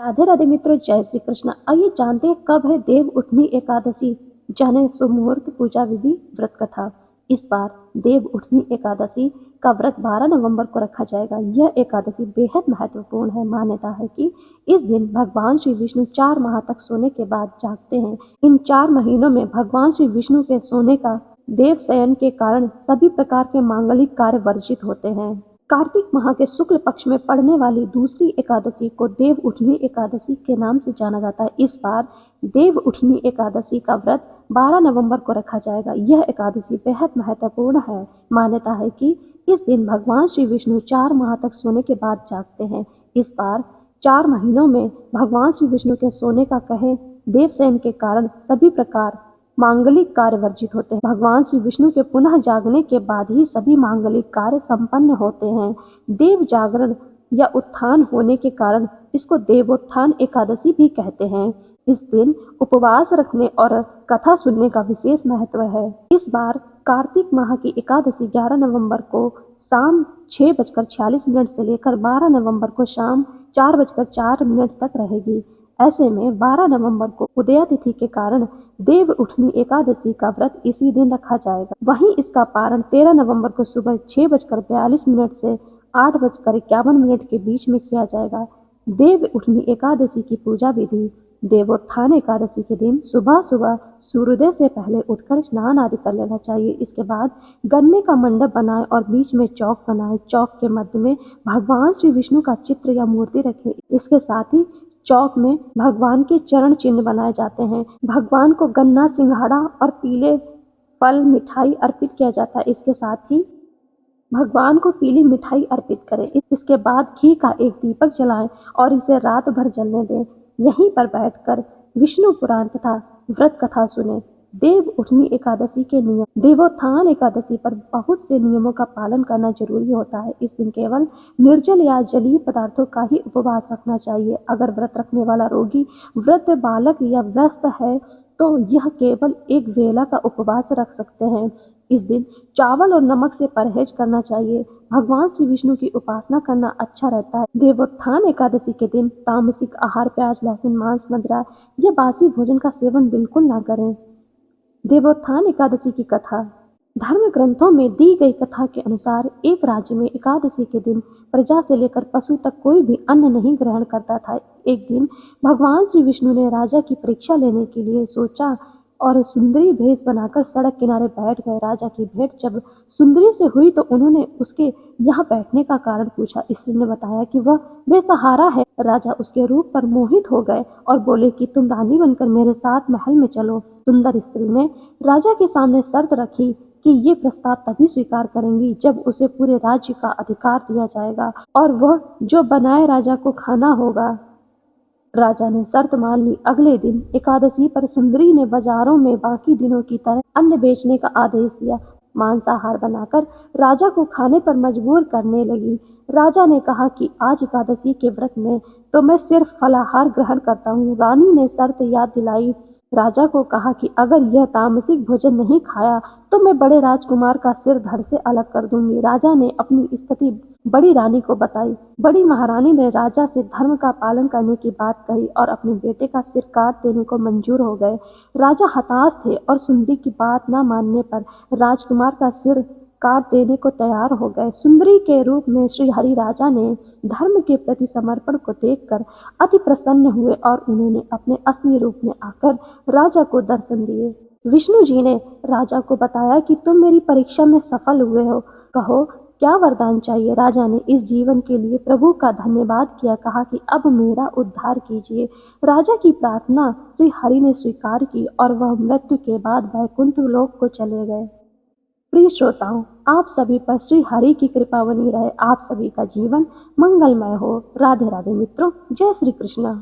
राधे राधे मित्रों, जय श्री कृष्ण। आइए जानते हैं कब है देव उठनी एकादशी। जाने शुभ मुहूर्त, पूजा विधि, व्रत कथा। इस बार देव उठनी एकादशी का व्रत 12 नवंबर को रखा जाएगा। यह एकादशी बेहद महत्वपूर्ण है। मान्यता है कि इस दिन भगवान श्री विष्णु 4 माह तक सोने के बाद जागते हैं। इन 4 महीनों में भगवान श्री विष्णु के सोने का देव शयन के कारण सभी प्रकार के मांगलिक कार्य वर्जित होते हैं। कार्तिक माह के शुक्ल पक्ष में पड़ने वाली दूसरी एकादशी को देव उठनी एकादशी के नाम से जाना जाता है। इस बार देव उठनी एकादशी का व्रत 12 नवंबर को रखा जाएगा। यह एकादशी बेहद महत्वपूर्ण है। मान्यता है कि इस दिन भगवान श्री विष्णु 4 माह तक सोने के बाद जागते हैं। इस बार 4 महीनों में भगवान श्री विष्णु के सोने का कहे देव शयन के कारण सभी प्रकार मांगलिक कार्य वर्जित होते हैं। भगवान श्री विष्णु के पुनः जागने के बाद ही सभी मांगलिक कार्य संपन्न होते हैं। देव जागरण या उत्थान होने के कारण इसको देवोत्थान एकादशी भी कहते हैं। इस दिन उपवास रखने और कथा सुनने का विशेष महत्व है। इस बार कार्तिक माह की एकादशी 11 नवंबर को शाम 6:46 से लेकर 12 नवंबर को शाम 4:04 तक रहेगी। ऐसे में 12 नवंबर को उदया तिथि के कारण देव उठनी एकादशी का व्रत इसी दिन रखा जाएगा। वहीं इसका पारण 13 नवंबर को सुबह 6:42 से 8:51 के बीच में किया जाएगा। देव उठनी एकादशी की पूजा विधि। देवोत्थान एकादशी के दिन सुबह सुबह सूर्योदय से पहले उठकर स्नान आदि कर लेना चाहिए। इसके बाद गन्ने का मंडप बनाएं और बीच में चौक बनाएं। चौक के मध्य में भगवान श्री विष्णु का चित्र या मूर्ति रखें। इसके साथ ही चौक में भगवान के चरण चिन्ह बनाए जाते हैं। भगवान को गन्ना, सिंघाड़ा और पीले फल मिठाई अर्पित किया जाता है। इसके साथ ही भगवान को पीली मिठाई अर्पित करें। इसके बाद घी का एक दीपक जलाएं और इसे रात भर जलने दें। यहीं पर बैठकर विष्णु पुराण तथा व्रत कथा सुने। देव उठनी एकादशी के नियम। देवोत्थान एकादशी पर बहुत से नियमों का पालन करना जरूरी होता है। इस दिन केवल निर्जल या जलीय पदार्थों का ही उपवास रखना चाहिए। अगर व्रत रखने वाला रोगी, वृद्ध, बालक या व्यस्त है तो यह केवल एक वेला का उपवास रख सकते हैं। इस दिन चावल और नमक से परहेज करना चाहिए। भगवान श्री विष्णु की उपासना करना अच्छा रहता है। देवोत्थान एकादशी के दिन तामसिक आहार, प्याज, लहसुन, मांस, मदिरा या बासी भोजन का सेवन बिल्कुल ना करें। देवोत्थान एकादशी की कथा। धर्म ग्रंथों में दी गई कथा के अनुसार एक राज्य में एकादशी के दिन प्रजा से लेकर पशु तक कोई भी अन्न नहीं ग्रहण करता था। एक दिन भगवान श्री विष्णु ने राजा की परीक्षा लेने के लिए सोचा और सुंदरी भेष बनाकर सड़क किनारे बैठ गए। राजा की भेंट जब सुंदरी से हुई तो उन्होंने उसके यहाँ बैठने का कारण पूछा। स्त्री ने बताया कि वह बेसहारा है। राजा उसके रूप पर मोहित हो गए और बोले कि तुम रानी बनकर मेरे साथ महल में चलो। सुंदर स्त्री ने राजा के सामने शर्त रखी कि ये प्रस्ताव तभी स्वीकार करेंगी जब उसे पूरे राज्य का अधिकार दिया जाएगा और वह जो बनाए राजा को खाना होगा। राजा ने शर्त मान ली। अगले दिन एकादशी पर सुंदरी ने बाजारों में बाकी दिनों की तरह अन्न बेचने का आदेश दिया। मांसाहार बनाकर राजा को खाने पर मजबूर करने लगी। राजा ने कहा कि आज एकादशी के व्रत में तो मैं सिर्फ फलाहार ग्रहण करता हूँ। रानी ने शर्त याद दिलाई। राजा को कहा कि अगर यह तामसिक भोजन नहीं खाया तो मैं बड़े राजकुमार का सिर धड़ से अलग कर दूंगी। राजा ने अपनी स्थिति बड़ी रानी को बताई। बड़ी महारानी ने राजा से धर्म का पालन करने की बात कही और अपने बेटे का सिर काट देने को मंजूर हो गए। राजा हताश थे और सुंदरी की बात न मानने पर राजकुमार का सिर काट देने को तैयार हो गए। सुंदरी के रूप में श्री हरि राजा ने धर्म के प्रति समर्पण को देखकर अति प्रसन्न हुए और उन्होंने अपने असली रूप में आकर राजा को दर्शन दिए। विष्णु जी ने राजा को बताया कि तुम मेरी परीक्षा में सफल हुए हो, कहो क्या वरदान चाहिए। राजा ने इस जीवन के लिए प्रभु का धन्यवाद किया। कहा कि अब मेरा उद्धार कीजिए। राजा की प्रार्थना श्री हरि ने स्वीकार की और वह मृत्यु के बाद वैकुंठ लोक को चले गए। प्रिय श्रोताओं, आप सभी पर श्री हरि की कृपा बनी रहे। आप सभी का जीवन मंगलमय हो। राधे राधे मित्रों, जय श्री कृष्ण।